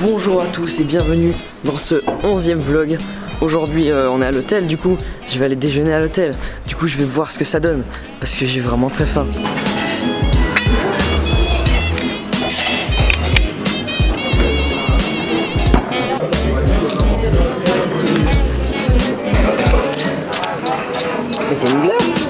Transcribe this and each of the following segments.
Bonjour à tous et bienvenue dans ce 11e vlog. Aujourd'hui on est à l'hôtel, du coup je vais aller déjeuner à l'hôtel. Du coup je vais voir ce que ça donne parce que j'ai vraiment très faim. Mais c'est une glace.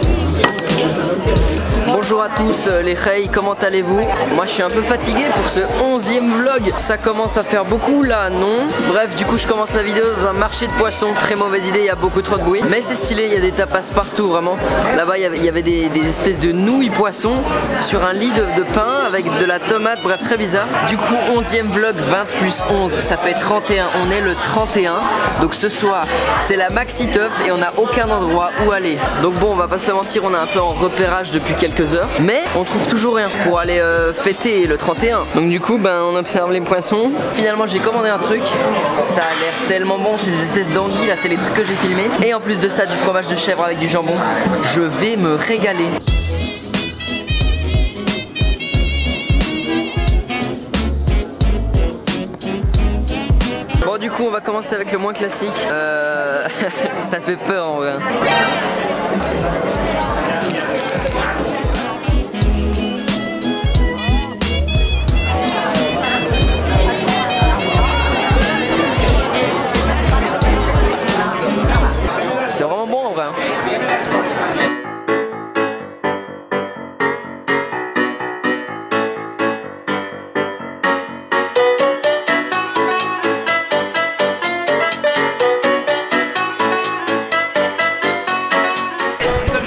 Bonjour à tous les Hey, comment allez-vous? Moi je suis un peu fatigué pour ce 11e vlog. Ça commence à faire beaucoup là, non? Bref, du coup je commence la vidéo dans un marché de poissons. Très mauvaise idée, il y a beaucoup trop de bruit. Mais c'est stylé, il y a des tapas partout vraiment. Là-bas il y avait des espèces de nouilles poissons sur un lit de pain avec de la tomate, bref très bizarre. Du coup 11e vlog, 20 plus 11, ça fait 31. On est le 31. Donc ce soir c'est la maxi teuf et on n'a aucun endroit où aller. Donc bon, on va pas se le mentir, on est un peu en repérage depuis quelques heures. Mais on trouve toujours rien pour aller fêter le 31. Donc du coup on observe les poissons. Finalement j'ai commandé un truc. Ça a l'air tellement bon, c'est des espèces d'anguilles. Là c'est les trucs que j'ai filmés. Et en plus de ça du fromage de chèvre avec du jambon. Je vais me régaler. Bon du coup on va commencer avec le moins classique. Ça fait peur en vrai. C'est vraiment bon en vrai.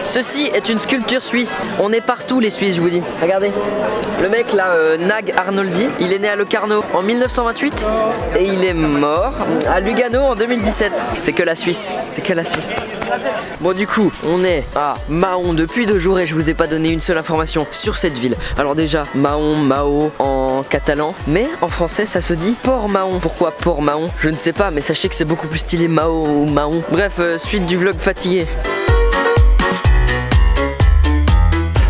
Ceci est une sculpture suisse. On est partout les Suisses, je vous dis. Regardez. Le mec là, Nag Arnoldi, il est né à Locarno en 1928 et il est mort à Lugano en 2017. C'est que la Suisse. C'est que la Suisse. Bon du coup, on est à Mahon depuis 2 jours et je vous ai pas donné une seule information sur cette ville. Alors déjà, Mahon, Mao en catalan, mais en français ça se dit Port-Mahon. Pourquoi Port-Mahon? Je ne sais pas, mais sachez que c'est beaucoup plus stylé Mao ou Mahon. Bref, suite du vlog fatigué.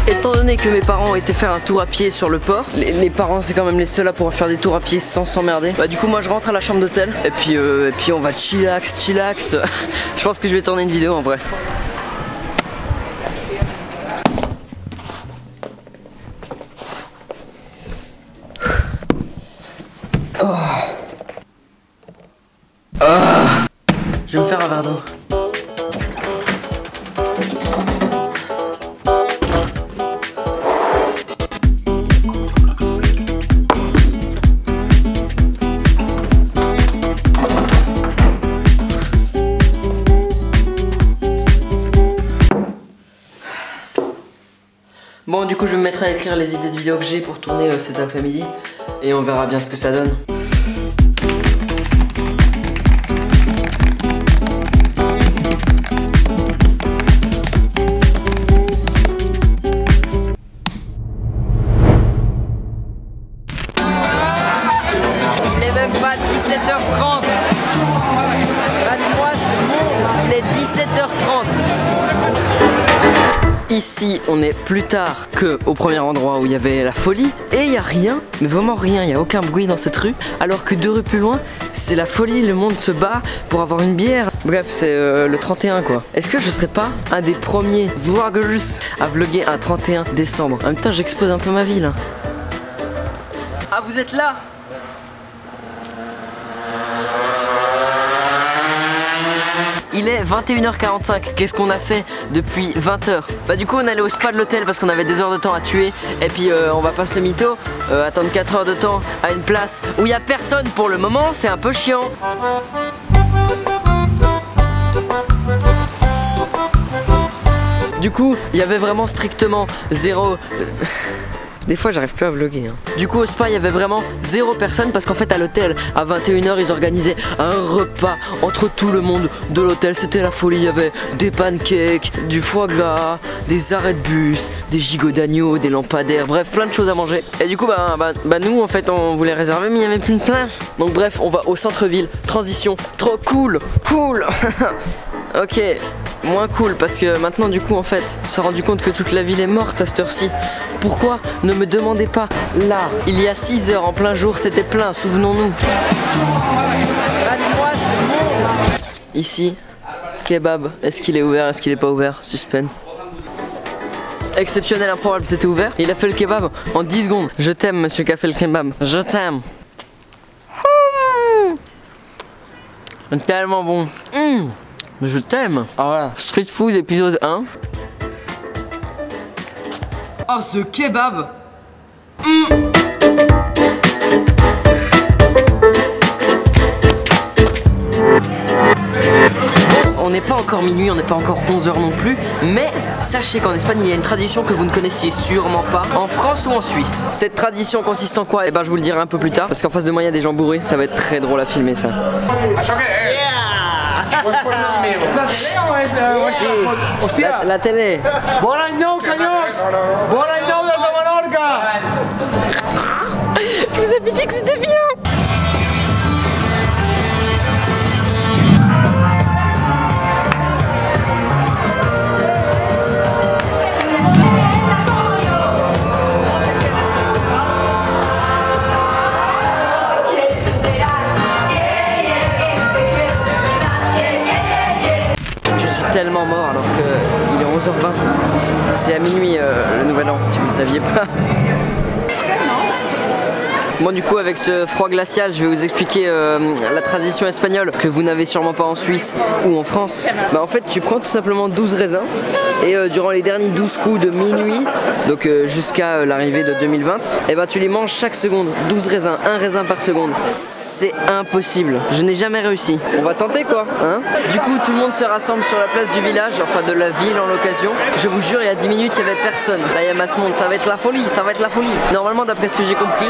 Étant donné que mes parents ont été faire un tour à pied sur le port, les parents c'est quand même les seuls à pouvoir faire des tours à pied sans s'emmerder. Bah du coup moi je rentre à la chambre d'hôtel et puis on va chillax. Je pense que je vais tourner une vidéo en vrai. Je vais me faire un verre d'eau. Bon du coup je vais me mettre à écrire les idées de vidéos que j'ai pour tourner cet après-midi et on verra bien ce que ça donne. Il est même pas 17h30. Rate-moi ce mot, il est 17h30. Ici on est plus tard que au premier endroit où il y avait la folie et il n'y a rien, mais vraiment rien, il n'y a aucun bruit dans cette rue. Alors que 2 rues plus loin c'est la folie, le monde se bat pour avoir une bière. Bref c'est le 31 quoi. Est-ce que je serais pas un des premiers vloggers à vlogger un 31 décembre? En même temps j'expose un peu ma vie là. Ah vous êtes là? Il est 21h45, qu'est-ce qu'on a fait depuis 20h? Bah du coup on allait au spa de l'hôtel parce qu'on avait 2 heures de temps à tuer. Et puis on va pas se le mytho, attendre 4 heures de temps à une place où il y a personne pour le moment, c'est un peu chiant. Du coup il y avait vraiment strictement 0... Des fois j'arrive plus à vlogger hein. Du coup au spa il y avait vraiment 0 personne parce qu'en fait à l'hôtel à 21h ils organisaient un repas entre tout le monde de l'hôtel. C'était la folie, il y avait des pancakes, du foie gras, des arrêts de bus, des gigots d'agneau, des lampadaires, bref plein de choses à manger. Et du coup bah nous en fait on voulait réserver mais il y avait plus de place. Donc bref on va au centre-ville, transition, trop cool. Ok, moins cool parce que maintenant du coup en fait on s'est rendu compte que toute la ville est morte à cette heure-ci. Pourquoi? Ne me demandez pas. Là, il y a 6 heures en plein jour, c'était plein, souvenons-nous. Ici, kebab. Est-ce qu'il est ouvert? Est-ce qu'il est pas ouvert? Suspense. Exceptionnel, improbable, c'était ouvert. Il a fait le kebab en 10 secondes. Je t'aime, monsieur qui a fait le kebab. Je t'aime. Tellement bon. Mais je t'aime. Ah voilà. Street Food épisode 1. Oh ce kebab. On n'est pas encore minuit, on n'est pas encore 11h non plus, mais sachez qu'en Espagne il y a une tradition que vous ne connaissiez sûrement pas, en France ou en Suisse. Cette tradition consiste en quoi? Eh ben je vous le dirai un peu plus tard, parce qu'en face de moi il y a des gens bourrés, ça va être très drôle à filmer ça. Sí, la télé. Bon any nou, senyors! Bon any nou des de Menorca! Je vous avais dit que c'était bien. Tellement mort alors qu'il est 11h20. C'est à minuit le nouvel an si vous ne le saviez pas. Bon du coup avec ce froid glacial je vais vous expliquer la tradition espagnole que vous n'avez sûrement pas en Suisse ou en France. Bah en fait tu prends tout simplement 12 raisins et durant les derniers 12 coups de minuit, donc jusqu'à l'arrivée de 2020, et bah tu les manges chaque seconde, 12 raisins, un raisin par seconde. C'est impossible, je n'ai jamais réussi. On va tenter quoi, hein? Du coup tout le monde se rassemble sur la place du village, enfin de la ville en l'occasion. Je vous jure il y a 10 minutes il n'y avait personne. Là il y a masse monde, ça va être la folie, ça va être la folie. Normalement d'après ce que j'ai compris,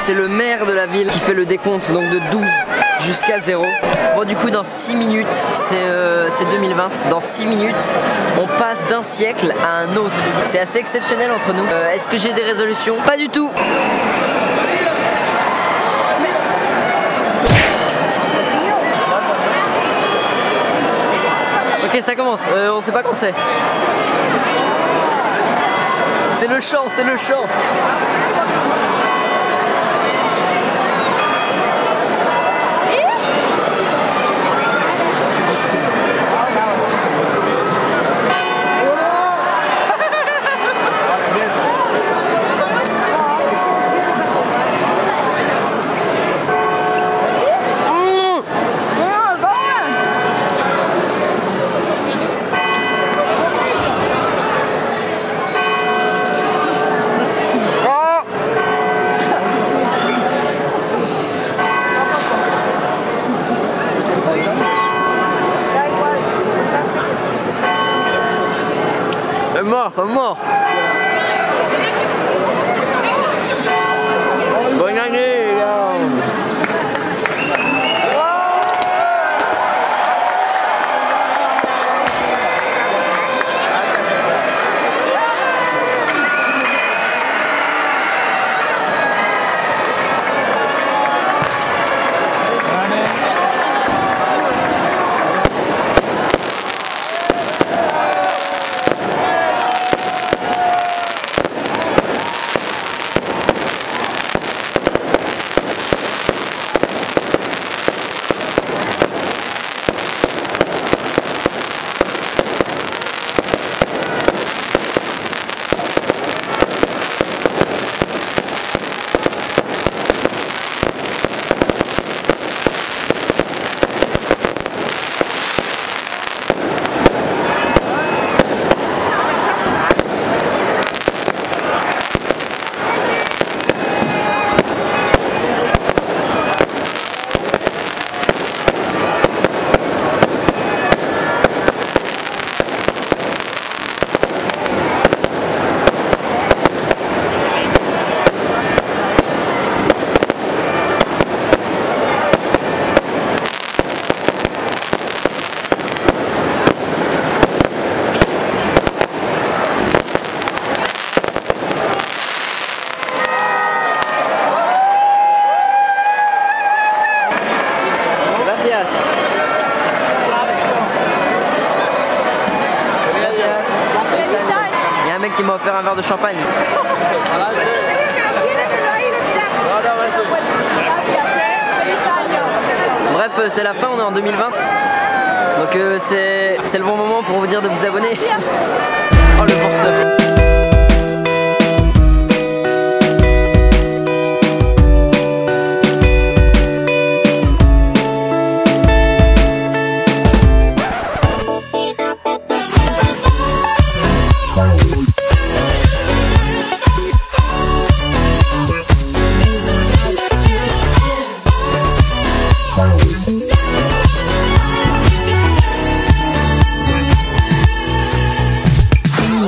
c'est le maire de la ville qui fait le décompte donc de 12 jusqu'à 0. Bon du coup dans 6 minutes, c'est 2020, dans 6 minutes on passe d'un siècle à un autre. C'est assez exceptionnel entre nous. Est-ce que j'ai des résolutions? Pas du tout. Ok ça commence, on sait pas quand c'est. C'est le chant, c'est le chant. faire un verre de champagne. Bref, c'est la fin, on est en 2020. Donc c'est le bon moment pour vous dire de vous abonner. Oh le forceur.